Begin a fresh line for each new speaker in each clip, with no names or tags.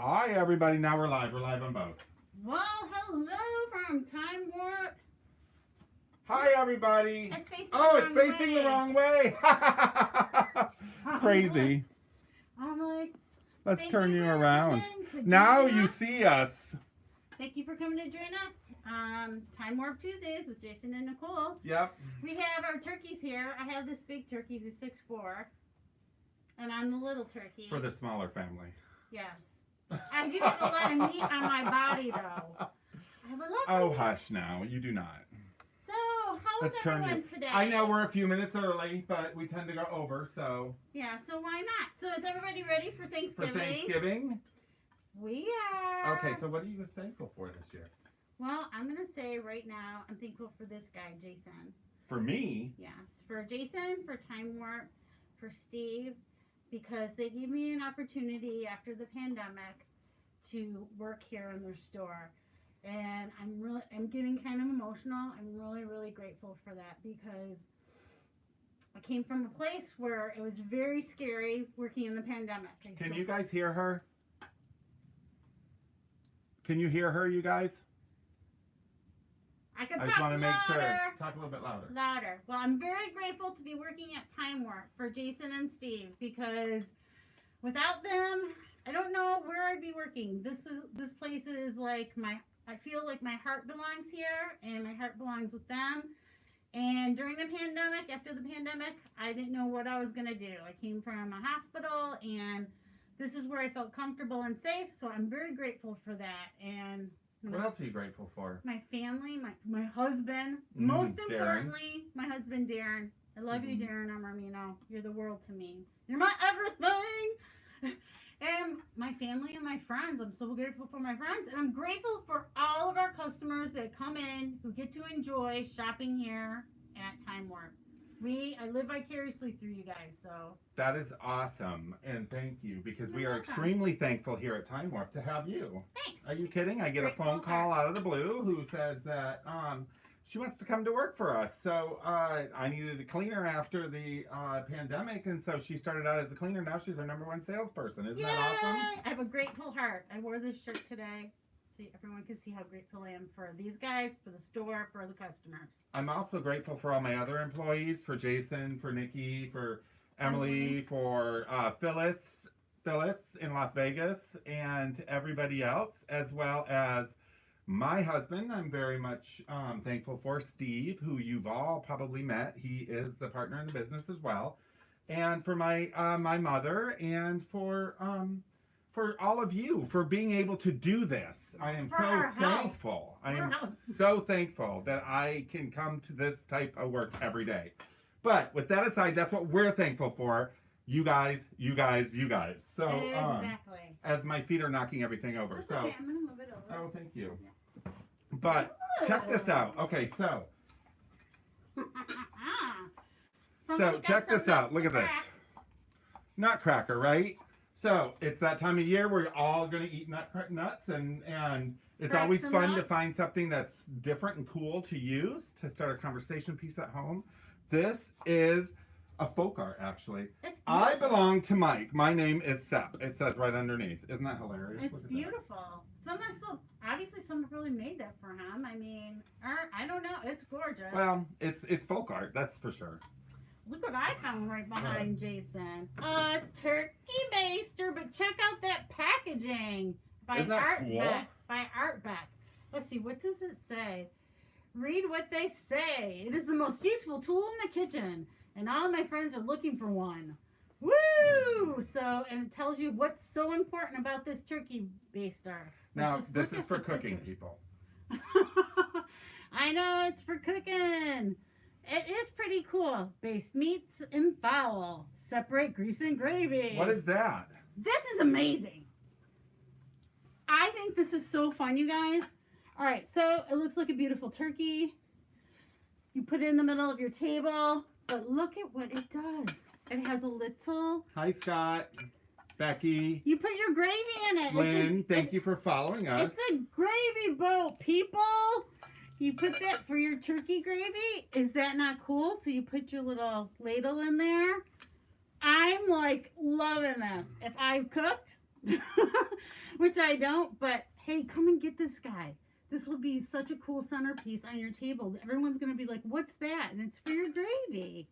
Hi, everybody. Now we're live. We're live on both.
Well, hello from Time Warp.
Hi, everybody.
It's facing
It's facing the wrong way. Crazy.
I'm like,
Let's
thank
turn you
for
around.
coming to
Now
join
you
us.
see us.
Thank you for coming to join us. Time Warp Tuesdays with Jason and Nicole.
Yep.
We have our turkeys here. I have this big turkey who's 6'4", and I'm the little turkey.
For the smaller family.
Yes. I do have a lot of meat on my body, though. I have a lot of meat.
Hush now. You do not.
So, how is
Let's turn
everyone
you.
today?
I know we're a few minutes early, but we tend to go over, so.
Yeah, so why not? So, is everybody ready for
For
Thanksgiving?
Thanksgiving?
We are.
Okay, so what are you thankful for this year?
Well, I'm going to say right now, I'm thankful for this guy, Jason.
For me?
Yes. For Jason, for Time Warp, for Steve, because they gave me an opportunity after the pandemic to work here in their store. And I'm getting kind of emotional. I'm really grateful for that because I came from a place where it was very scary working in the pandemic.
Can you guys hear her? Can you hear her, you guys?
I can
I
talk
just want to make
louder.
sure. Talk a little bit louder.
Louder. Well, I'm very grateful to be working at Time Warp for Jason and Steve because without them, I don't know where I'd be working. This place is like I feel like my heart belongs here and my heart belongs with them. And during the pandemic, after the pandemic, I didn't know what I was going to do. I came from a hospital and this is where I felt comfortable and safe. So I'm very grateful for that. And
What else are you grateful for?
my family, my husband, most importantly, my husband Darren. I love you, Darren Armino. You're the world to me. You're my everything. And my family and my friends. I'm so grateful for my friends. And I'm grateful for all of our customers that come in who get to enjoy shopping here at Time Warp. I live vicariously through you guys, so.
That is awesome, and thank you, because we
You're
are
welcome.
extremely thankful here at Time Warp to have you.
Thanks.
Are you kidding? I get a phone call out of the blue who says that she wants to come to work for us. So I needed a cleaner after the pandemic, and so she started out as a cleaner. Now she's our #1 salesperson. Isn't that awesome?
I have a grateful heart. I wore this shirt today so everyone can see how grateful I am for these guys, for the store, for the customers.
I'm also grateful for all my other employees, for Jason, for Nikki, for Emily, for Phyllis in Las Vegas, and everybody else, as well as my husband. I'm very much thankful for Steve, who you've all probably met. He is the partner in the business as well. And for my my mother, and for all of you for being able to do this. I am so thankful. I am so thankful that I can come to this type of work every day. But with that aside, that's what we're thankful for. You guys. So
Exactly.
as my feet are knocking everything over.
That's
So
okay. I'm gonna move it over.
oh, thank you. But check this out. Okay, so check this out. Look at this. Nutcracker, right? So it's that time of year where you're all going to eat nuts, and it's
Crack
always
some
fun to
nuts.
find something that's different and cool to use to start a conversation piece at home. This is a folk art, actually.
It's
I
beautiful.
belong to Mike. My name is Sepp. It says right underneath. Isn't that hilarious?
It's
Look at that.
beautiful. Someone probably made that for him. I mean, I don't know. It's gorgeous.
Well, it's folk art, that's for sure.
Look what I found right behind Jason. A turkey baster, but check out that packaging by
Isn't that
Art
cool?
Beck. By Art Beck. Let's see, what does it say? Read what they say. It is the most useful tool in the kitchen, and all my friends are looking for one. Woo! So, and it tells you what's so important about this turkey baster.
Now,
Just
this
look
is
at
for
the
cooking,
pictures.
people.
I know, it's for cooking. It is pretty cool. Baste meats and fowl. Separate grease and gravy.
What is that?
This is amazing. I think this is so fun, you guys. All right, so it looks like a beautiful turkey. You put it in the middle of your table, but look at what it does. It has a little...
Hi, Scott. Becky.
You put your gravy in it.
Lynn, thank you for following us.
It's a gravy boat, people. You put that for your turkey gravy. Is that not cool? So you put your little ladle in there. I'm like loving this. If I cooked, which I don't. But hey, come and get this guy. This will be such a cool centerpiece on your table. Everyone's going to be like, what's that? And it's for your gravy.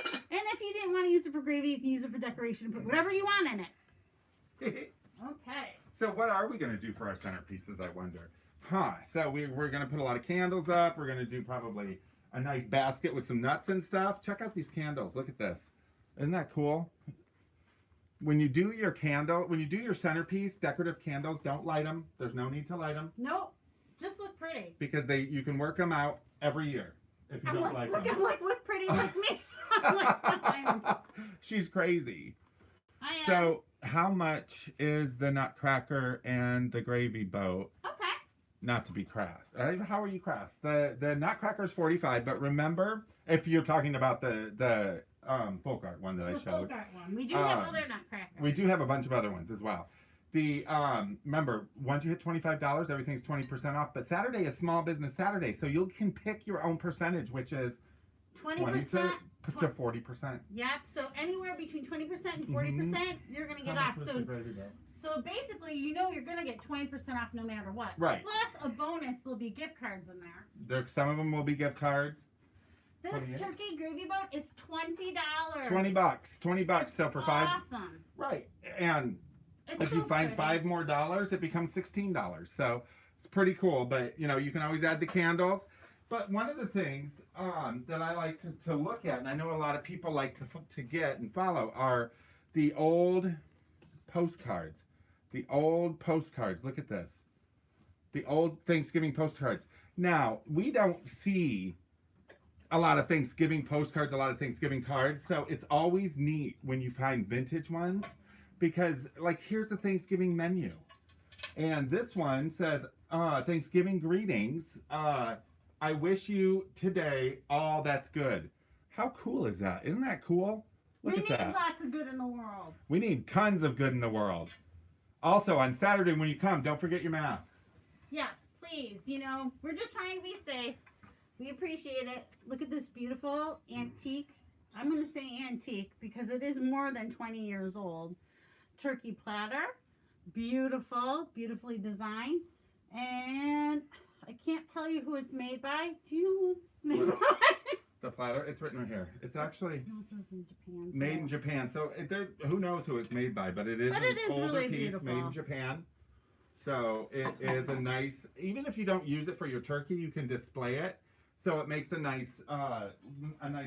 And if you didn't want to use it for gravy, you can use it for decoration and put whatever you want in it. Okay.
So what are we going to do for our centerpieces, I wonder? So we're going to put a lot of candles up. We're going to do probably a nice basket with some nuts and stuff. Check out these candles. Look at this. Isn't that cool? When you do your centerpiece, decorative candles, don't light them. There's no need to light them.
Nope. Just look pretty.
Because you can work them out every year if you
I'm
don't
like,
like them.
look pretty like me. I'm like,
She's crazy.
I am.
So how much is the nutcracker and the gravy boat?
Okay.
Not to be crass. How are you crass? The nutcracker's $45, but remember, if you're talking about the folk art one that I
The
showed.
folk art one. We do have other nutcrackers.
We do have a bunch of other ones as well. The remember, once you hit $25, everything's 20% off. But Saturday is Small Business Saturday, so you can pick your own percentage, which is
20%
to 40%.
Yep. So anywhere between 20% and 40%, you're gonna get off. So basically, you're gonna get 20% off no matter what.
Right.
Plus a bonus, there'll be gift cards in there.
Some of them will be gift cards.
This
28.
turkey gravy boat is $20.
$20.
It's
So for
awesome.
right, and
It's
if you
so
find
pretty.
$5 more, it becomes $16. So it's pretty cool. But you can always add the candles. But one of the things that I like to look at, and I know a lot of people like to get and follow, are the old postcards. The old postcards. Look at this. The old Thanksgiving postcards. Now, we don't see a lot of Thanksgiving postcards, a lot of Thanksgiving cards. So it's always neat when you find vintage ones. Because, here's the Thanksgiving menu. And this one says, Thanksgiving greetings. I wish you today all that's good. How cool is that? Isn't that cool? Look at that.
We need lots of good in the world.
We need tons of good in the world. Also, on Saturday when you come, don't forget your masks.
Yes, please. We're just trying to be safe. We appreciate it. Look at this beautiful antique. I'm going to say antique because it is more than 20 years old. Turkey platter. Beautiful. Beautifully designed. And I can't tell you who it's made by. Do you know who it's made by?
The platter, it's written right here. It's actually
No, it says in Japan.
made in Japan. So who knows who it's made by, but it is
But
an
it is
older
really
piece
beautiful.
made in Japan. So it is a nice, even if you don't use it for your turkey, you can display it. So it makes a nice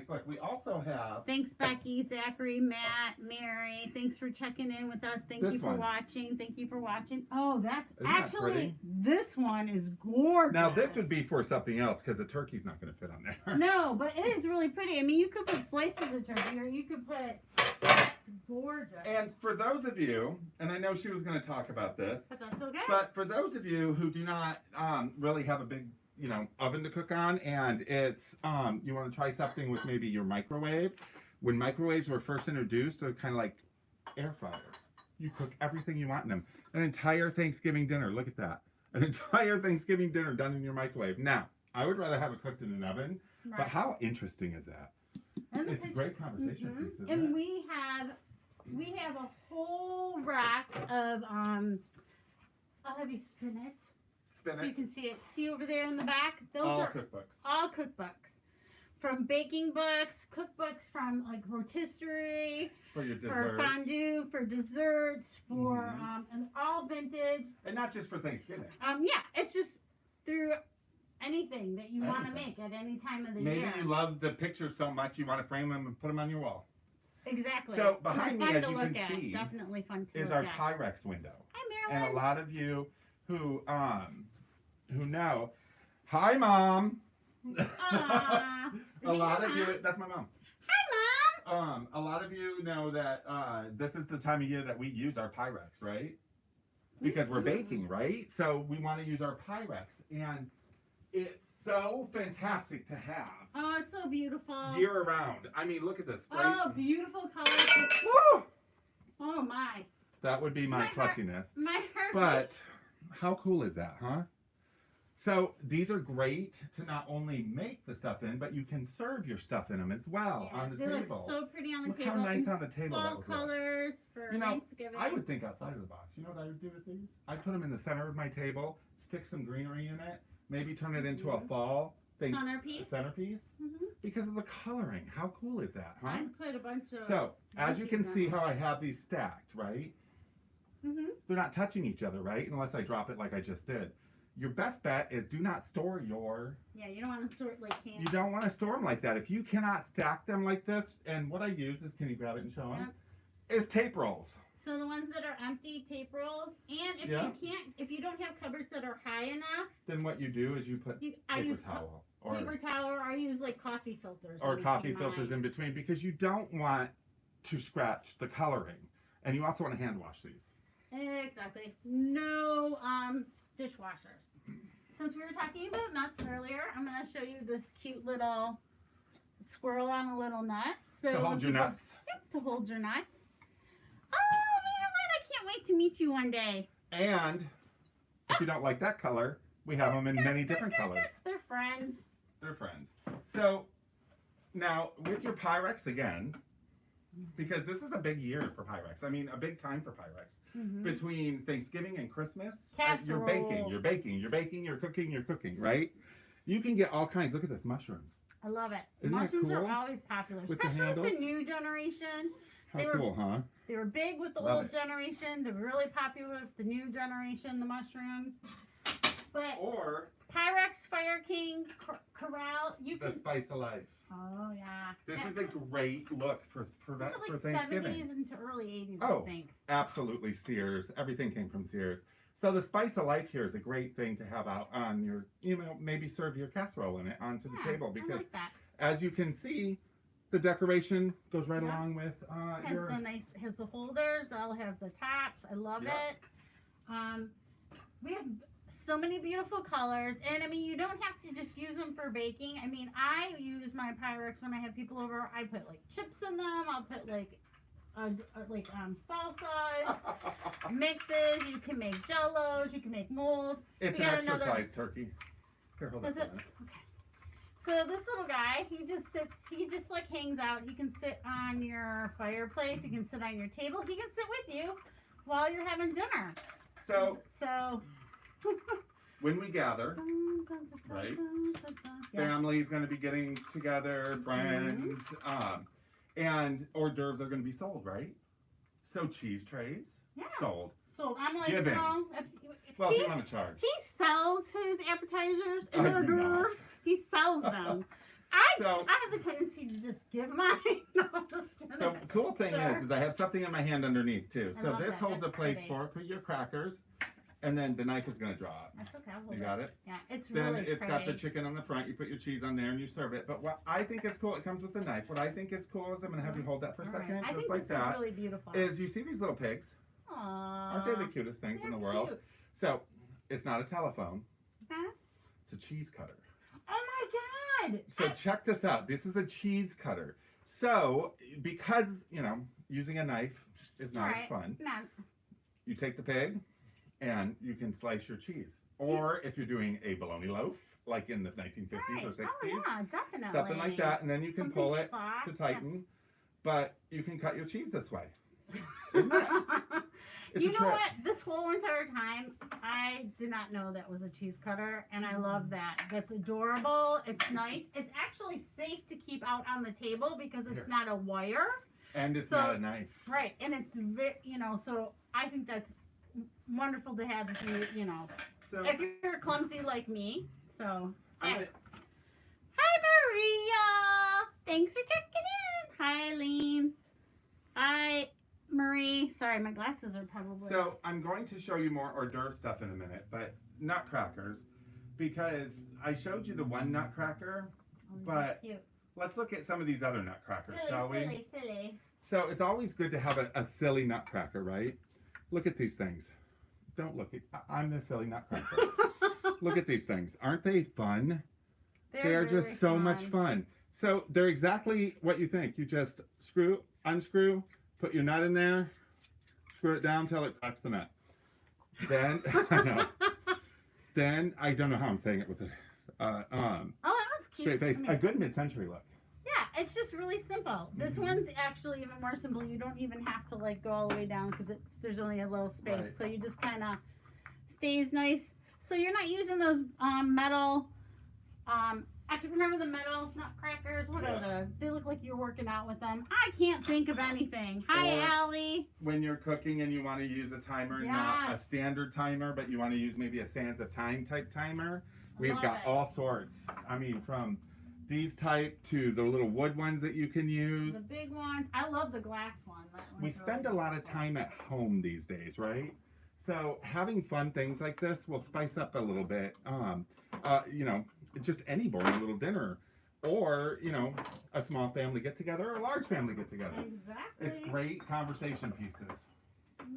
look. We also have
Thanks, Becky, Zachary, Matt, Mary. Thanks for checking in with us. Thank
This
you for
one.
watching. Thank you for watching. Oh, that's
Isn't that
actually,
pretty?
this one is gorgeous.
now this would be for something else because the turkey's not going to fit on there.
No, but it is really pretty. I mean, you could put slices of turkey or you could put, it's gorgeous.
And for those of you, and I know she was going to talk about this,
But that's okay.
but for those of you who do not really have a big oven to cook on, and it's you want to try something with maybe your microwave. When microwaves were first introduced, they're kind of like air fryers. You cook everything you want in them. An entire Thanksgiving dinner. Look at that. An entire Thanksgiving dinner done in your microwave. Now, I would rather have it cooked in an oven, but
Right.
how interesting is that?
And
It's a great conversation
Mhm.
piece, isn't
And
it?
we have a whole rack of I'll have you spin it so you
Spinach,
can see it. See over there in the back? Those
all
are
cookbooks.
all cookbooks. From baking books, cookbooks from like rotisserie,
For your
for
dessert.
fondue, for desserts, for
Mhm.
and all vintage.
And not just for Thanksgiving.
Yeah, it's just through anything that you want to
Anything.
make at any time of the
Maybe
year.
you love the pictures so much you want to frame them and put them on your wall.
Exactly.
So
And
behind me,
fun
as
to
you
look
can
at.
see,
Definitely fun to
is
look
our
at.
Pyrex window.
Hi,
And a
Marilyn.
lot of you who know, hi mom.
Aw.
A lot of
Mom.
you, that's my mom.
Hi, Mom.
A lot of you know that this is the time of year that we use our Pyrex, right? Because we're baking, right? So we want to use our Pyrex, and it's so fantastic to have
Oh, it's so beautiful.
year round. I mean, look at this. Great.
Oh, beautiful colors.
Woo!
Oh my.
That would be my
My heart-
klutziness.
My heart.
But how cool is that, huh? So these are great to not only make the stuff in, but you can serve your stuff in them as well
Yeah,
on the
they
table.
look so pretty on the
Look
table.
how nice
in
on the table that
fall
would look.
colors for
You know,
Thanksgiving.
I would think outside of the box. You know what I would do with these? I'd put them in the center of my table, stick some greenery in it, maybe turn it into a fall thing.
Centerpiece.
Because of the coloring. How cool is that, huh?
I'd put a bunch of.
So, as you can
bushes
see
on.
how I have these stacked, right? They're not touching each other, right? Unless I drop it like I just did. Your best bet is do not store your...
Yeah, you don't want to store it like candy.
You don't want to store them like that. If you cannot stack them like this, and what I use is, can you grab it and show them? Is tape rolls.
So the ones that are empty, tape rolls, and if
Yeah.
if you don't have cupboards that are high enough,
Then what you do is you put
I
paper
use
towel. Or
paper towel, or I use like coffee filters.
or
in
coffee
between
filters
mine.
in between, because you don't want to scratch the coloring. And you also want to hand wash these.
Exactly. No dishwashers. Since we were talking about nuts earlier, I'm going to show you this cute little squirrel on a little nut. So
To hold your
people-
nuts.
Yep, to hold your nuts. Oh, Marilyn, I can't wait to meet you one day.
And if you don't like that color, we have them in many different colors.
They're friends.
They're friends. So now with your Pyrex again, because this is a big year for Pyrex. I mean, a big time for Pyrex. Between Thanksgiving and Christmas, you're baking, you're baking, you're baking, you're cooking, right? You can get all kinds. Look at this, mushrooms.
I love it.
Isn't that
Mushrooms
cool?
are always popular,
With the
especially with the
handles?
new generation.
How
They were-
cool, huh?
They were big with the
Love
old
it.
generation. They're really popular with the new generation, the mushrooms. But
Or
Pyrex, Fire King, Corral, you
the
can.
Spice of Life.
Oh yeah.
This
That's
is a great look for
like
Thanksgiving.
70s into early 80s,
Oh.
I think.
Absolutely, Sears. Everything came from Sears. So the Spice of Life here is a great thing to have out on your, maybe serve your casserole in it onto the
Yeah,
table,
I
because
like that.
as you can see, the decoration goes right
Yeah.
along with
Has the holders. They'll have the tops. I love
Yeah.
it. We have so many beautiful colors, and I mean, you don't have to just use them for baking. I mean, I use my Pyrex when I have people over. I put like chips in them. I'll put like salsas, mixes. You can make jellos. You can make molds.
It's
We
an
got another-
exercise turkey. Here, hold
Does
on.
it? Okay. So this little guy, he just sits. He just like hangs out. He can sit on your fireplace. He can sit on your table. He can sit with you while you're having dinner.
So
So.
when we gather, Right.
Yes.
family's going to be getting together, friends, and hors d'oeuvres are going to be sold, right? So cheese trays
Yeah.
sold.
So I'm like,
Given.
no.
Well, if you
He's-
want to charge.
He sells his appetizers
I
and
do
hors
not.
d'oeuvres. He sells them.
So
I have the tendency to just give mine. No, I'm just kidding.
the cool thing
Sir.
is I have something in my hand underneath too.
I
So
love
this
that.
holds a
That's
place
pretty.
for your crackers, and then the knife is going to draw it.
That's okay. I'll hold
You got it?
Yeah, it's
Then
really
it's got the
pretty.
chicken on the front. You put your cheese on there and you serve it. But what I think is cool, it comes with the knife. What I think is cool is I'm going to have you hold that for a
All right.
second,
I
just
think
like
this
that.
is really beautiful.
Is you see these little pigs?
Aww.
Aren't they the cutest things in the
They're
world?
cute.
So it's not a telephone.
Huh?
It's a cheese cutter.
Oh my God!
So check this out. This is a cheese cutter. So because, using a knife is not as
Right.
fun,
No,
you take the pig and you can slice your cheese. Or if you're doing a bologna loaf, like in the 1950s or
right.
60s,
Oh yeah, definitely.
something like that, and then you can
Something
pull it
soft,
to
yeah.
tighten. But you can cut your cheese this way. Isn't it? It's
You
a
know
trick.
what? This whole entire time, I did not know that was a cheese cutter, and I love that. That's adorable. It's nice. It's actually safe to keep out on the table because it's
Here.
not a wire.
And it's
So-
not a knife.
Right, and it's so I think that's wonderful to have
So
if you're clumsy like me. So,
I'm
hey.
gonna-
Hi, Maria. Thanks for checking in. Hi, Eileen. Hi, Marie. Sorry, my glasses are probably.
So I'm going to show you more hors d'oeuvre stuff in a minute, but nutcrackers, because I showed you the one nutcracker.
Oh,
but
cute.
Let's look at some of these other nutcrackers, shall we?
Silly.
So it's always good to have a silly nutcracker, right? Look at these things. Don't look at. I'm the silly nutcracker. Look at these things. Aren't they fun? They're
very
just so much fun. So they're exactly what you think. You just unscrew, put your nut in there, screw it down till it cracks the nut. Then, I know. Then I don't know how I'm saying it with a
Oh, that one's cute.
straight face.
I mean,
A good mid-century look.
yeah, it's just really simple. This
Mhm.
one's actually even more simple. You don't even have to like go all the way down because there's only a little space,
Right.
so you just kind of stays nice. So you're not using those metal. I can remember the metal nutcrackers. What are
Yeah.
they look like you're working out with them. I can't think of anything. Hi,
Or-
Allie.
When you're cooking and you want to use a timer, not a
Yes.
standard timer, but you want to use maybe a Sands of Time type timer, we've
Love
got
it.
all sorts. I mean, from these type to the little wood ones that you can use.
The big ones. I love the glass one. That one's
We
really
spend a lot of
beautiful.
time at home these days, right? So having fun things like this will spice up a little bit. You know, just any boring little dinner, or you know, a small family get together or a large family get together.
Exactly.
It's great conversation pieces,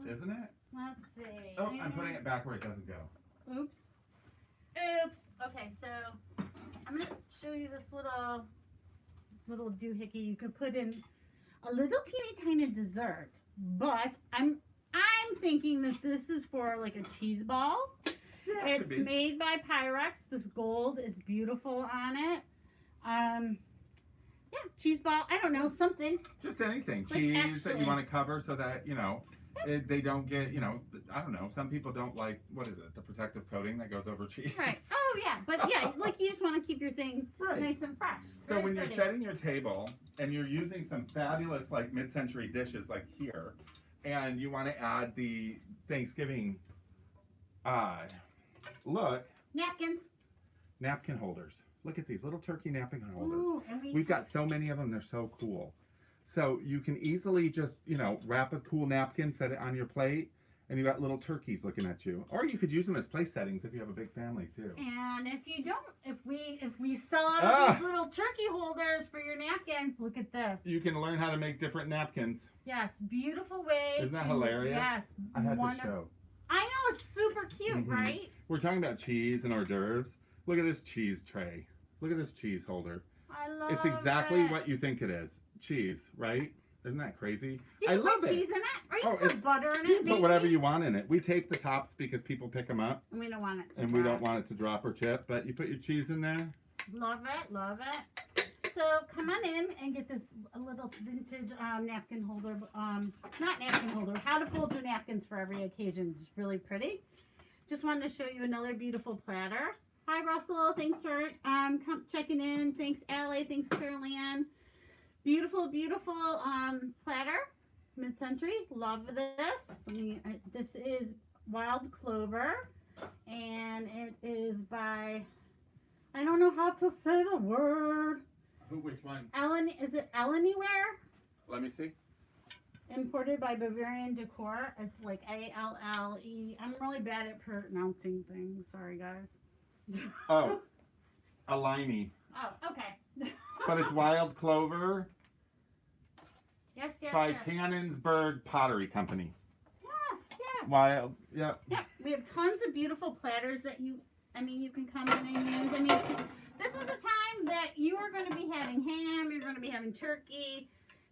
isn't it?
Let's see.
Oh, I'm putting it back where it doesn't go.
Oops. Oops. Okay, so I'm gonna show you this little doohickey. You could put in a little teeny tiny dessert, but I'm thinking that this is for like a cheese ball.
Yeah,
It's
could be.
made by Pyrex. This gold is beautiful on it. Yeah, cheese ball. I don't know, something.
Just anything,
Like,
cheese that
actually-
you want to cover so that you know they don't get, you know, I don't know. Some people don't like, what is it, the protective coating that goes over cheese.
Right. Oh yeah, but yeah, like you just want to keep your thing
Right.
nice and fresh.
So
Very
when you're
pretty.
setting your table and you're using some fabulous like mid-century dishes like here, and you want to add the Thanksgiving look,
Napkins.
napkin holders. Look at these little turkey napkin holders.
Ooh, and
We've got so many of them, they're so cool. So you can easily just, you know, wrap a cool napkin, set it on your plate, and you got little turkeys looking at you. Or you could use them as place settings if you have a big family too.
And if you don't, if we sell out
Ah.
these little turkey holders for your napkins, look at this.
You can learn how to make different napkins.
Yes, beautiful way.
Isn't that
to-
hilarious?
Yes,
I had to
wonderful.
show.
I know it's super cute,
Mhm.
right?
We're talking about cheese and hors d'oeuvres. Look at this cheese tray. Look at this cheese holder.
I love
It's exactly
it.
what you think it is. Cheese, right? Isn't that crazy?
You
I
can
love
put
it.
cheese in it, or you
Oh,
can put
it's-
butter in
You
it.
can
Maybe.
put whatever you want in it. We tape the tops because people pick them up
We don't want it to
and we
drop.
don't want it to drop or chip, but you put your cheese in there.
Love it, love it. So come on in and get this a little vintage napkin holder. Not napkin holder. How to fold your napkins for every occasion. It's really pretty. Just wanted to show you another beautiful platter. Hi Russell, thanks for checking in. Thanks Allie, thanks Caroline. Beautiful, beautiful platter. Mid-century. Love this. This is Wild Clover, and it is by, I don't know how to say the word.
Which one?
Ellen, is it Ellenyware?
Let me see.
Imported by Bavarian Decor. It's like A-L-L-E. I'm really bad at pronouncing things. Sorry, guys.
Oh, a limey.
Oh, okay.
But it's Wild Clover
Yes, yes,
by
yes.
Cannonsburg Pottery Company.
Yes, yes.
Wild, yep.
Yep, we have tons of beautiful platters that you can come in and use. I mean, this is a time that you are going to be having ham, you're going to be having turkey.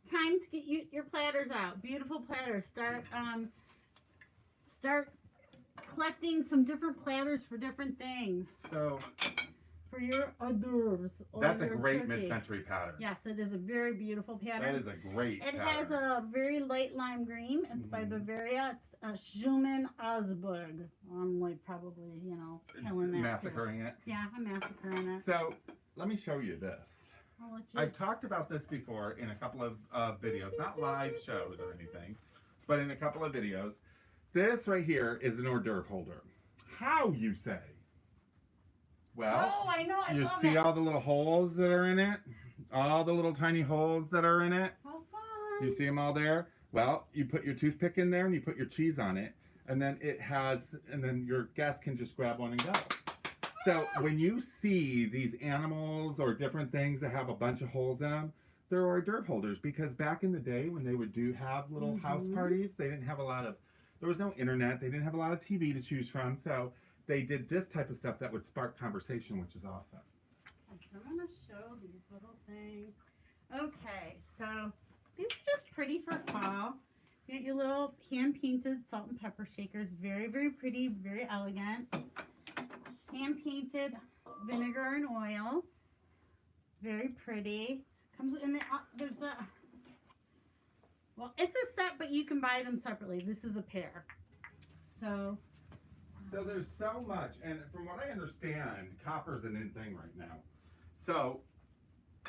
Time to get your platters out. Beautiful platters. Start collecting some different platters for different things.
So
For your hors d'oeuvres. or
that's a
your
great
turkey.
mid-century pattern.
Yes, it is a very beautiful pattern.
That is a great
It
pattern.
has a very light lime green. It's by
Mhm.
Bavaria. It's Schumann Osberg. I'm like probably, killing that. too.
Massacring it.
Yeah, I'm massacring it.
So let me show you this.
I'll let you.
I've talked about this before in a couple of videos, not live shows or anything, but in a couple of videos. This right here is an hors d'oeuvre holder. How, you say? Well,
Oh, I know. I
you
love
see
it.
all the little holes that are in it? All the little tiny holes that are in it?
How
Do you
fun.
see them all there? Well, you put your toothpick in there and you put your cheese on it, and then your guest can just grab one and go. So when you see these animals or different things that have a bunch of holes in them, they're hors d'oeuvre holders, because back in the day when they would have little house
Mhm.
parties, they didn't have there was no internet, they didn't have a lot of TV to choose from, so they did this type of stuff that would spark conversation, which is awesome.
So I'm going to show these little things. Okay, so these are just pretty for fall. You get your little hand-painted salt and pepper shakers. Very, very pretty, very elegant. hand painted vinegar and oil. Very pretty. Comes in the, there's a, well, it's a set, but you can buy them separately. This is a pair. So
there's so much, and from what I understand, copper's an in thing right now. So,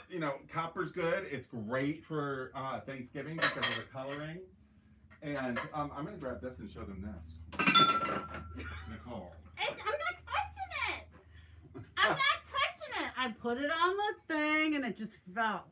you know, copper's good. It's great for Thanksgiving because of the coloring. And I'm gonna grab this and show them this. Nicole.
I'm not touching it. I'm not touching it. I put it on the thing and it just fell.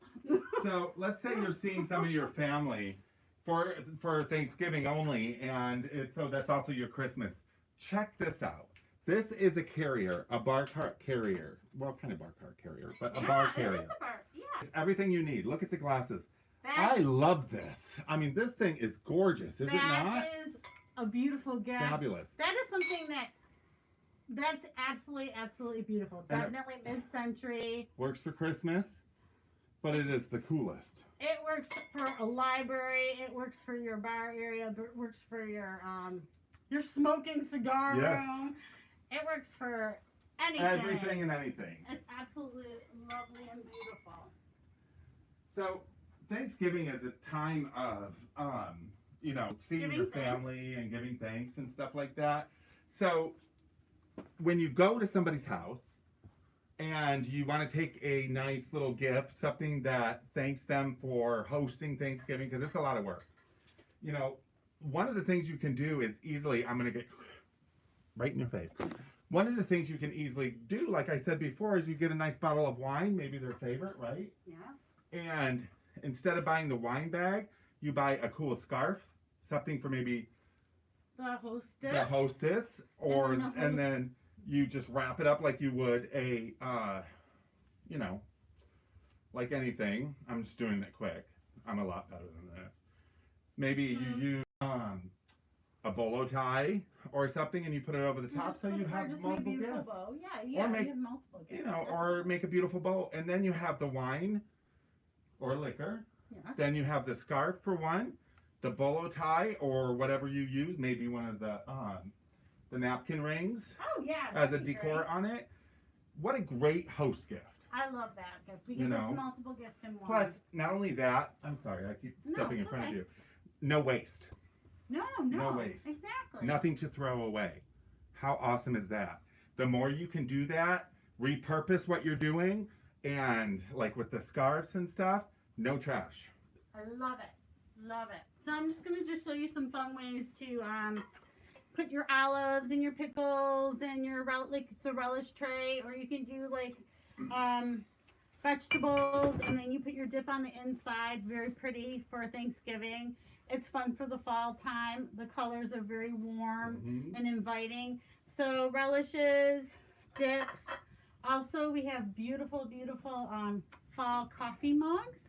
So let's say you're seeing some of your family for Thanksgiving only, and so that's also your Christmas. Check this out. This is a carrier, a bar cart carrier. Well, kind of bar cart carrier, but a bar carrier.
It is a bar. Yeah.
It's everything you need. Look at the glasses.
That,
I love this. I mean, this thing is gorgeous, is it not?
That is a beautiful gift.
Fabulous.
That is something that's absolutely beautiful.
And
Definitely mid-century.
Works for Christmas, but it is the coolest.
It works for a library. It works for your bar area. But it works for your smoking cigar
Yes.
room. It works for anything.
Everything and anything.
It's absolutely lovely and beautiful.
So Thanksgiving is a time of, you know, seeing
Giving
your
thanks.
family and giving thanks and stuff like that. So when you go to somebody's house and you want to take a nice little gift, something that thanks them for hosting Thanksgiving, because it's a lot of work. You know, one of the things you can do is easily, I'm going to get right in your face. One of the things you can easily do, like I said before, is you get a nice bottle of wine, maybe their favorite, right?
Yeah.
And instead of buying the wine bag, you buy a cool scarf, something for maybe
The hostess.
or
And then the
and then you just wrap it up like you would a, you know, like anything. I'm just doing it quick. I'm a lot better than this. Maybe you use a bolo tie or something, and you put it over the top, so you have multiple gifts.
Bow. Yeah,
Or make-
you have multiple gifts.
You know, or make a beautiful bow, and then you have the wine or liquor.
Yes.
Then you have the scarf for one, the bolo tie or whatever you use, maybe one of the napkin rings
Oh yeah.
as a
that'd be
decor
great.
on it. What a great host gift.
I love that gift because
You know.
it's multiple gifts in one.
Plus, not only that, I'm sorry, I keep
No,
stepping in
it's
front
okay.
of you. No waste.
no
waste.
Exactly.
Nothing to throw away. How awesome is that? The more you can do that, repurpose what you're doing, and like with the scarves and stuff, no trash.
I love it. Love it. So I'm just gonna show you some fun ways to put your olives and your pickles and your like it's a relish tray, or you can do like vegetables, and then you put your dip on the inside. Very pretty for Thanksgiving. It's fun for the fall time. The colors are very warm
Mhm.
and inviting. So relishes, dips. Also, we have beautiful fall coffee mugs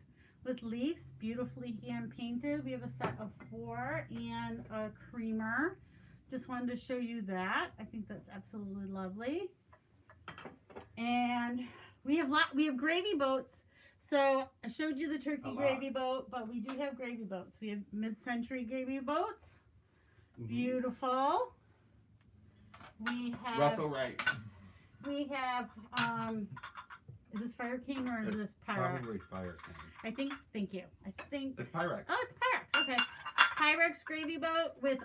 with leaves, beautifully hand painted. We have a set of 4 and a creamer. Just wanted to show you that. I think that's absolutely lovely. And we have gravy boats. So I showed you the turkey
A lot.
gravy boat, but we do have gravy boats. We have mid-century gravy boats.
Mhm.
Beautiful. We have
Russell Wright.
we have is this Fire King or is
It's
this Pyrex?
Probably Fire King.
I think, thank you. I think,
It's Pyrex.
oh, it's Pyrex. Okay. Pyrex gravy boat with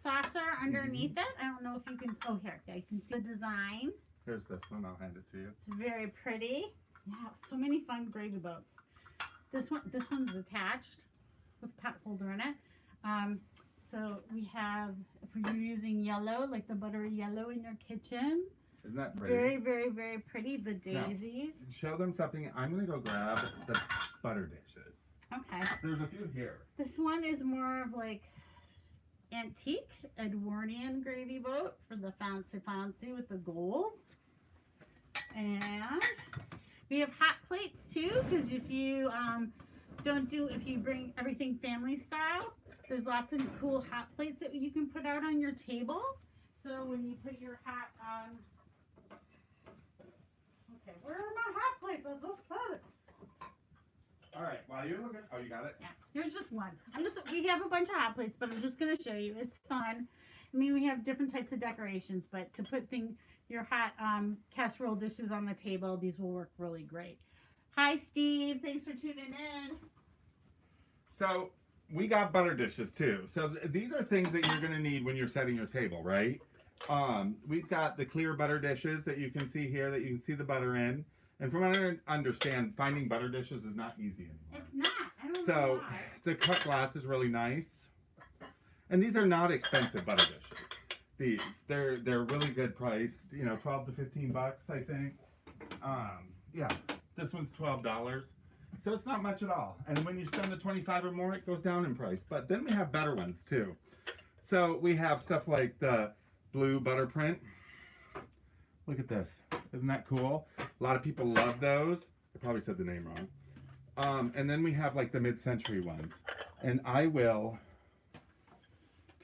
saucer underneath it. I don't know if you can, oh, here, yeah, you can see the design.
Here's this one. I'll hand it to you.
It's very pretty. Yeah, so many fun gravy boats. This one's attached with a pot holder in it. So we have, if you're using yellow, like the buttery yellow in your kitchen,
Isn't that pretty?
very, very, very pretty. The daisies.
Show them something. I'm going to go grab the butter dishes.
Okay.
There's a few here.
This one is more of like antique Edwardian gravy boat for the fancy with the gold. And we have hot plates too, because if you if you bring everything family style, there's lots of cool hot plates that you can put out on your table. So when you put your hot okay, where are my hot plates? I just said it.
All right, while you're looking, oh, you got it?
Yeah, here's just one. We have a bunch of hot plates, but I'm just going to show you. It's fun. I mean, we have different types of decorations, but to put your hot casserole dishes on the table, these will work really great. Hi, Steve. Thanks for tuning in.
So we got butter dishes too. So these are things that you're going to need when you're setting your table, right? We've got the clear butter dishes that you can see here, that you can see the butter in. And from what I understand, finding butter dishes is not easy anymore.
It's not. I don't know
So
why.
the cut glass is really nice. And these are not expensive butter dishes. They're really good priced, you know, 12 to 15 bucks, I think. Yeah, this one's $12. So it's not much at all. And when you spend the 25 or more, it goes down in price. But then we have better ones too. So we have stuff like the blue butter print. Look at this. Isn't that cool? A lot of people love those. I probably said the name wrong. And then we have like the mid-century ones. And I will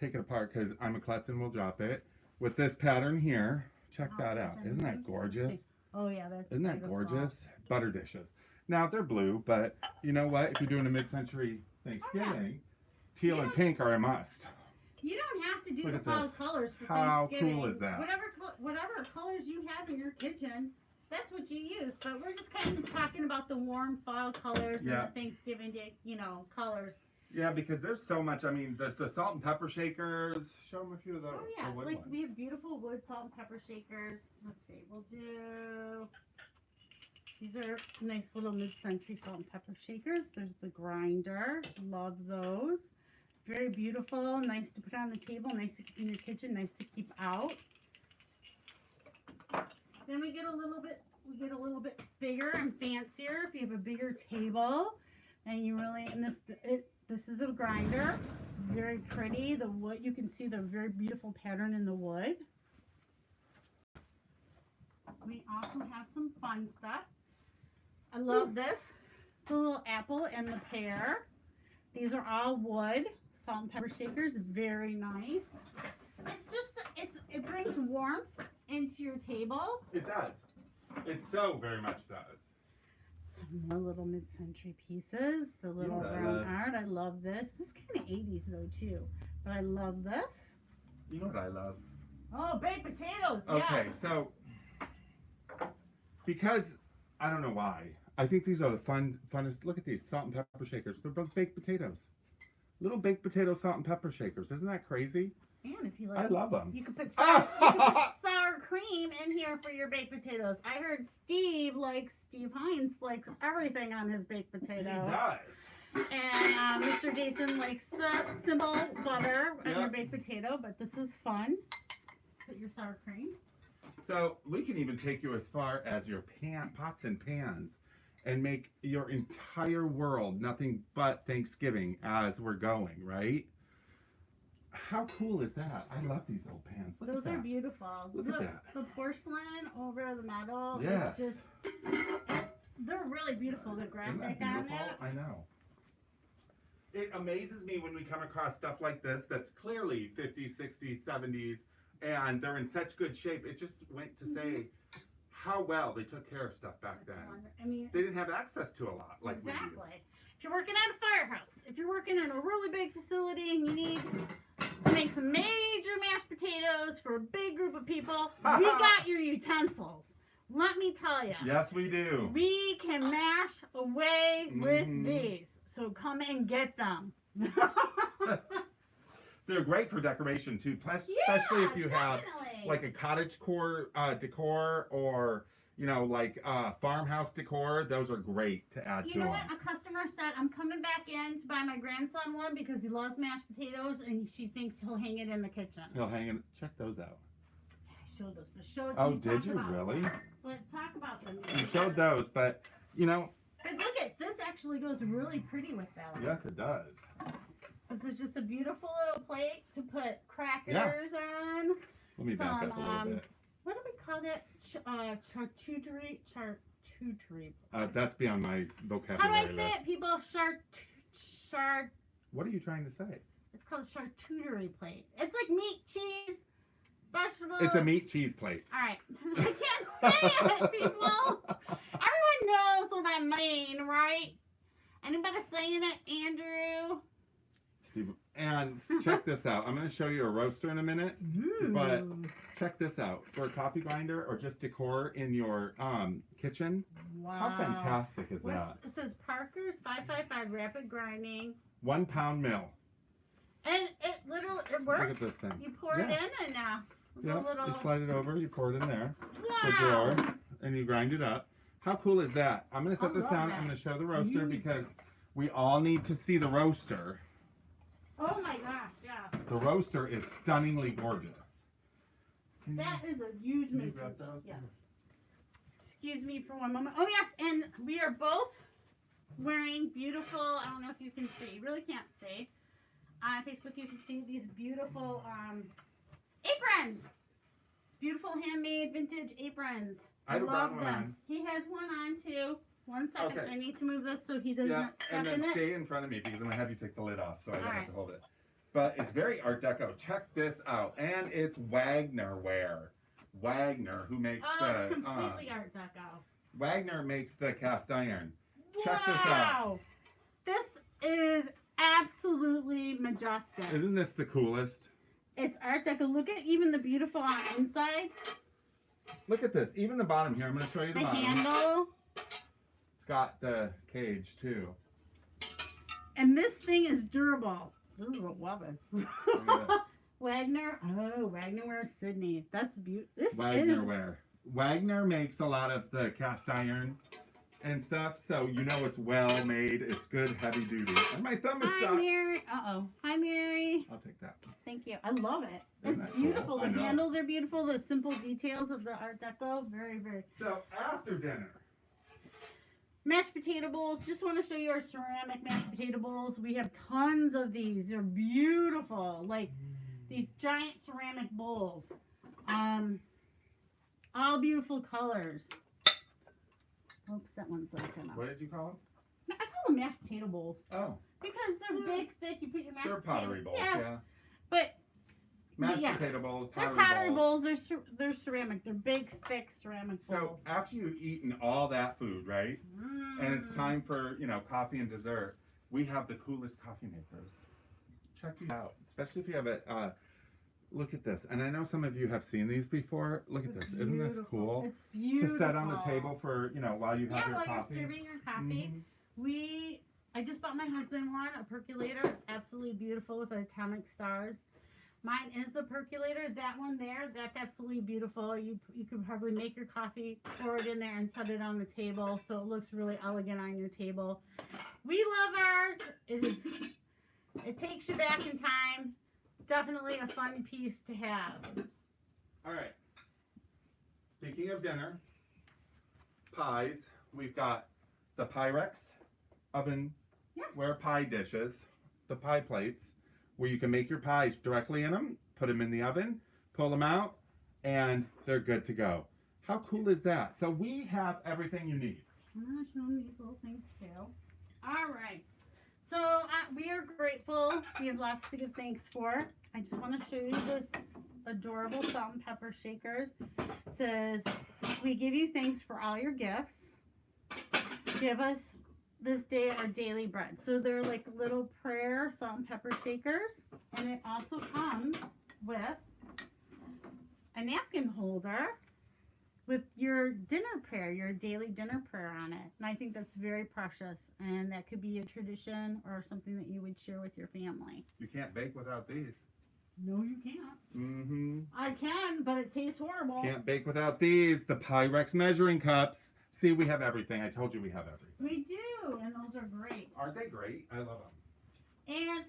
take it apart because I'm a klutz and we'll drop it. With this pattern here. Check that out. Isn't that gorgeous?
Oh, yeah, that's
Isn't that
beautiful.
gorgeous? Butter dishes. Now, they're blue, but you know what? If you're doing a mid-century Thanksgiving, teal and pink are a must.
You don't have to do
Look
the
at
fall
this.
colors for
How
Thanksgiving.
cool is that?
Whatever colors you have in your kitchen, that's what you use. But we're just kind of talking about the warm fall colors
Yeah.
and the Thanksgiving Day, colors.
Yeah, because there's so much. I mean, the salt and pepper shakers. Show them a few of those.
Oh yeah,
the wood
like
ones.
we have beautiful wood salt and pepper shakers. Let's see, we'll do. These are nice little mid-century salt and pepper shakers. There's the grinder. Love those. Very beautiful. Nice to put on the table. Nice to keep in your kitchen. Nice to keep out. Then we get a little bit bigger and fancier. If you have a bigger table, and this is a grinder. Very pretty. The wood, you can see the very beautiful pattern in the wood. We also have some fun stuff. I love this. The little apple and the pear. These are all wood. Salt and pepper shakers. Very nice. It brings warmth into your table.
It does. It so very much does.
Some more little mid-century pieces. The little
what I
brown
love?
art. I love this. This is kind of 80s though too. But I love this.
You know what I love?
Oh, baked potatoes.
Okay,
Yes.
so because I don't know why, I think these are the funnest. Look at these salt and pepper shakers. They're both baked potatoes. Little baked potato salt and pepper shakers. Isn't that crazy?
And if you like,
I love them.
you could put sour cream in here for your baked potatoes. I heard Steve Hines likes everything on his baked
He
potato.
does.
And Mr. Jason likes the simple butter on your
Yep.
baked potato, but this is fun. Put your sour cream.
So we can even take you as far as your pots and pans and make your entire world nothing but Thanksgiving as we're going, right? How cool is that? I love these old pans. Look
Those
at
are
that.
beautiful.
Look at that.
The porcelain over the metal.
Yes.
It's they're really beautiful. The
Isn't
graphic
that
on
beautiful?
it.
I know. It amazes me when we come across stuff like this that's clearly 50s, 60s, 70s, and they're in such good shape. It just went to say how well they took care of stuff back then.
I mean,
They didn't have access to a lot like we do.
exactly. If you're working at a firehouse, if you're working in a really big facility and you need to make some major mashed potatoes for a big group of people, we got your utensils. Let me tell you.
Yes, we do.
We can mash away with
Mhm.
these. So come and get them.
They're great for decoration too, plus especially if you have
definitely.
like a cottage core decor or like farmhouse decor. Those are great to add
You
to
know
them.
what? A customer said, I'm coming back in to buy my grandson one because he loves mashed potatoes and she thinks he'll hang it in the kitchen.
He'll hang in. Check those out.
I showed those, but show
Oh,
talk
did you
about
really?
them. But talk about them.
You showed those, but
But look at this actually goes really pretty with those.
yes, it does.
This is just a beautiful little plate to put crackers on.
Let me back up a little bit.
What do we call that? Charcuterie.
That's beyond my
How do
vocabulary
I say
list.
it, people?
What are you trying to say?
It's called a charcuterie plate. It's like meat, cheese, vegetables.
It's a meat cheese plate.
All right. I can't say it, people. Everyone knows what I mean, right? Anybody saying it, Andrew?
Steve, and check this out. I'm going to show you a roaster in a minute. But check this out. For a coffee grinder or just decor in your kitchen,
Wow.
how fantastic is that?
It says Parker's 555 rapid grinding.
1 pound mill.
And it literally, it works.
Look at this thing.
You pour it in and now.
Yeah, you slide it over, you pour it in there, the
Wow.
drawer, and you grind it up. How cool is that? I'm going to set
I
this
love
down.
that.
I'm going to show the roaster
Huge.
because we all need to see the roaster.
Oh my gosh, yeah.
The roaster is stunningly gorgeous.
That is a huge
Can you
message.
grab those?
Yes. Excuse me for one moment. Oh yes, and we are both wearing beautiful, I don't know if you can see, you really can't see. On Facebook you can see these beautiful aprons. Beautiful handmade vintage aprons.
I
love
brought one
them.
on.
He has one on too. 1 second.
Okay.
I need to move this so he does
Yeah,
not step
and then
in it.
stay in front of me because I'm going to have you take the lid off so I don't have
Alright.
to hold it. But it's very Art Deco. Check this out. And it's Wagner ware. Wagner, who makes
Oh, it's
the
completely Art Deco.
Wagner makes the cast iron. Check this out.
Wow. This is absolutely majestic.
Isn't this the coolest?
It's Art Deco. Look at even the beautiful on the inside.
Look at this. Even the bottom here. I'm going to show you the
The
bottom.
handle.
It's got the cage too.
And this thing is durable. This is a weapon.
Look at that.
Wagner. Oh, Wagner Ware Sydney. That's beautiful. This
Wagner
is.
ware. Wagner makes a lot of the cast iron and stuff, so you know it's well made. It's good, heavy duty. And my thumb is
Hi,
stuck.
Mary. Uh-oh. Hi, Mary.
I'll take that.
Thank you. I love it.
Isn't
It's
that cool?
beautiful.
I
The
know.
handles are beautiful. The simple details of the Art Deco. Very, very.
So after dinner,
Mashed potato bowls. Just want to show you our ceramic mashed potato bowls. We have tons of these. They're beautiful. Like these giant ceramic bowls. All beautiful colors. Oops, that one's like
what did you call
I call them mashed potato bowls
them? Oh,
because they're big, thick. You put your mashed
they're
potato.
pottery bowls.
Yeah,
Yeah.
but
Mashed
yeah.
potato bowls,
they're
pottery,
pottery
bowls.
bowls. They're ceramic. They're big, thick ceramic
So
bowls.
after you've eaten all that food, right? And it's time for, coffee and dessert. We have the coolest coffee makers. Check these out, especially if you have it. Look at this. And I know some of you have seen these before. Look at
It's
this. Isn't this
beautiful.
cool?
It's beautiful.
To set on the table for, while you have
Yeah,
your
while
coffee.
you're serving your coffee.
Mhm.
I just bought my husband one, a percolator. It's absolutely beautiful with the atomic stars. Mine is a percolator. That one there, that's absolutely beautiful. You could probably make your coffee, pour it in there, and set it on the table, so it looks really elegant on your table. We love ours. It takes you back in time. Definitely a fun piece to have.
All right. Speaking of dinner, pies, we've got the Pyrex oven
Yes.
ware pie dishes, the pie plates, where you can make your pies directly in them, put them in the oven, pull them out, and they're good to go. How cool is that? So we have everything you need.
I'm going to show them these little things too. All right. So we are grateful. We have lots to give thanks for. I just want to show you this adorable salt and pepper shakers. It says, we give you thanks for all your gifts. Give us this day our daily bread. So they're like little prayer salt and pepper shakers. And it also comes with a napkin holder with your dinner prayer, your daily dinner prayer on it. And I think that's very precious. And that could be a tradition or something that you would share with your family.
You can't bake without these.
No, you can't.
Mm-hmm.
I can, but it tastes horrible.
Can't bake without these. The Pyrex measuring cups. See, we have everything. I told you we have everything.
We do, and those are great.
Aren't they great? I love them.
And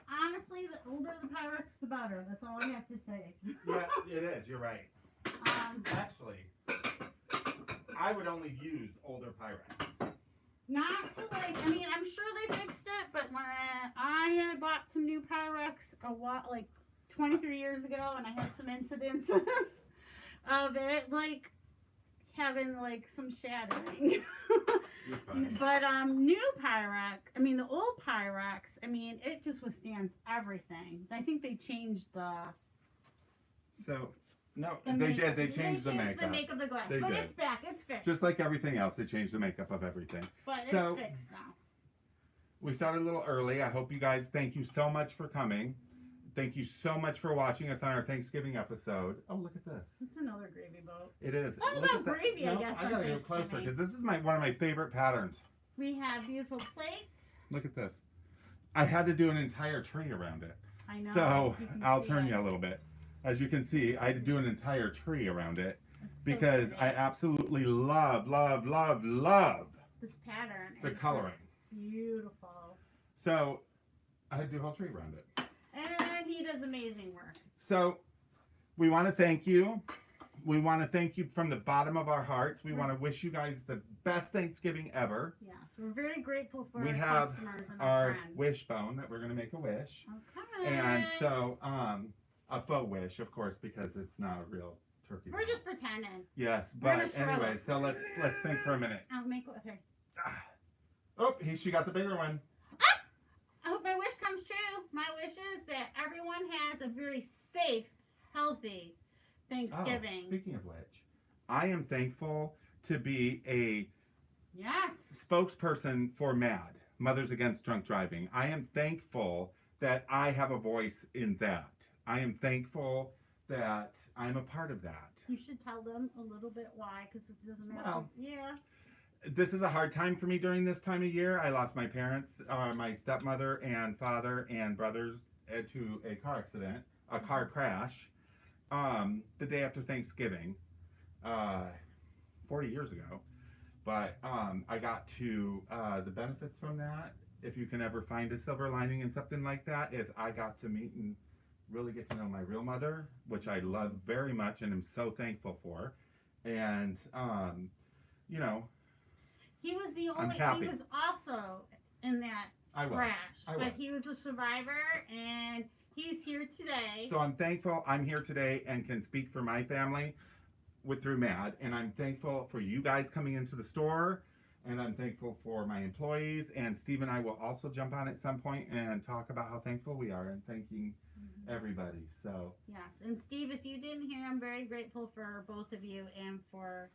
honestly, the older the Pyrex, the better. That's all I have to say.
Yeah, it is. You're right. Actually, I would only use older Pyrex.
Not to I'm sure they fixed it, but when I had bought some new Pyrex a while, 23 years ago, and I had some incidences of it, having some shattering.
You're funny.
But new Pyrex, the old Pyrex, it just withstands everything. I think they changed the.
So, no,
the
they
makeup.
did. They changed the makeup.
the make of the glass,
They
but
did.
it's back. It's fixed.
Just like everything else, they changed the makeup of everything.
but
so-
it's fixed now.
We started a little early. I hope you guys, thank you so much for coming. Thank you so much for watching us on our Thanksgiving episode. Oh, look at this.
It's another gravy boat.
It is.
Talk
Look
about
at that.
gravy, I guess,
I
on
gotta go closer
Thanksgiving.
because this is one of my favorite patterns.
We have beautiful plates.
Look at this. I had to do an entire tree around it.
I know.
So
you can
I'll
see
turn
it.
you a little bit. As you can see, I had to do an entire tree around it
It's so
because
pretty.
I absolutely love
This pattern.
the
is
coloring.
just beautiful.
So I had to do a whole tree around it.
And he does amazing work.
So we want to thank you. We want to thank you from the bottom of our hearts. We want to wish you guys the best Thanksgiving ever.
Yes, we're very grateful for
We
our
have
customers and
Our
friends.
wishbone that we're going to make a wish.
Okay.
And so a faux wish, of course, because it's not a real turkey.
We're just pretending.
Yes,
we're gonna
but
struggle.
anyway, so let's think for a minute.
I'll make okay.
Oh, she got the bigger one.
I hope my wish comes true. My wish is that everyone has a very safe, healthy Thanksgiving.
Oh, speaking of which, I am thankful to be a
Yes.
spokesperson for MAD, Mothers Against Drunk Driving. I am thankful that I have a voice in that. I am thankful that I'm a part of that.
You should tell them a little bit why, because it doesn't matter.
Well,
yeah.
This is a hard time for me during this time of year. I lost my parents, my stepmother and father and brothers to a car accident, a car crash, the day after Thanksgiving, 40 years ago. But I got to, the benefits from that, if you can ever find a silver lining in something like that, is I got to meet and really get to know my real mother, which I love very much and am so thankful for. And, you know,
He was the
I'm
only.
happy.
He was also in that
I was.
crash,
I
but
was.
he was a survivor, and he's here today.
So I'm thankful I'm here today and can speak for my family through MAD. And I'm thankful for you guys coming into the store. And I'm thankful for my employees. And Steve and I will also jump on at some point and talk about how thankful we are and thanking everybody. So
Yes, and Steve, if you didn't hear, I'm very grateful for both of you and for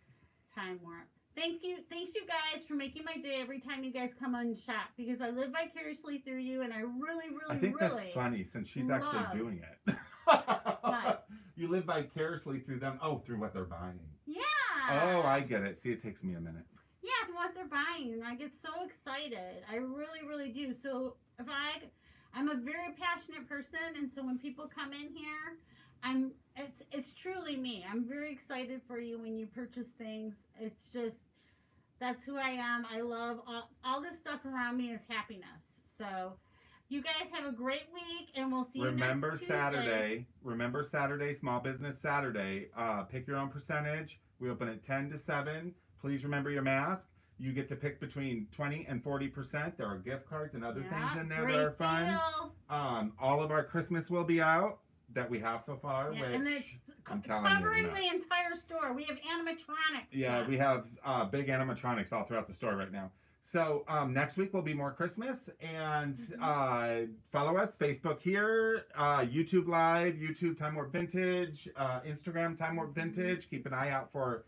Time Warp. Thanks you guys for making my day every time you guys come on shop, because I live vicariously through you, and I really,
I think
really
that's funny since she's
love-
actually doing it.
What?
You live vicariously through them. Oh, through what they're buying.
Yeah.
Oh, I get it. See, it takes me a minute.
Yeah, from what they're buying, and I get so excited. I really, really do. So if I'm a very passionate person, and so when people come in here, it's truly me. I'm very excited for you when you purchase things. It's just, that's who I am. I love all this stuff around me is happiness. So you guys have a great week, and we'll see you
Remember
next Tuesday.
Saturday. Remember Saturday, Small Business Saturday. Pick your own percentage. We open at 10 to 7. Please remember your mask. You get to pick between 20 and 40%. There are gift cards and other
Yeah,
things in there
great
that are fun.
deal.
All of our Christmas will be out that we have so far,
Yeah,
which
and it's
I'm telling you is
covering
nuts.
the entire store. We have animatronics.
Yeah,
now.
we have big animatronics all throughout the store right now. So next week will be more Christmas, and follow us, Facebook here, YouTube Live, YouTube Time Warp Vintage, Instagram Time Warp Vintage. Keep an eye out for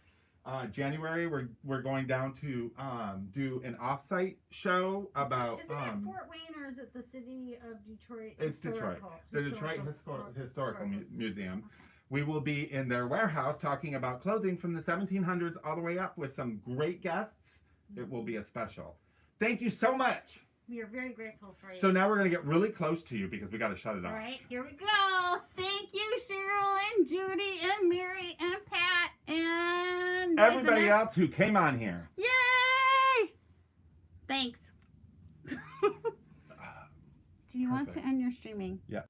January. We're going down to do an off-site show about
Is it at Fort Wayne, or is it the city of Detroit?
It's Detroit. The Detroit Historical Museum.
Okay.
We will be in their warehouse talking about clothing from the 1700s all the way up with some great guests. It will be a special. Thank you so much.
We are very grateful for you.
So now we're going to get really close to you because we got to shut it
All
off.
right, here we go. Thank you, Cheryl and Judy and Mary and Pat and
Everybody
Nathan.
else who came on here.
Yay! Thanks. Do you want to
Perfect.
end your streaming?
Yeah.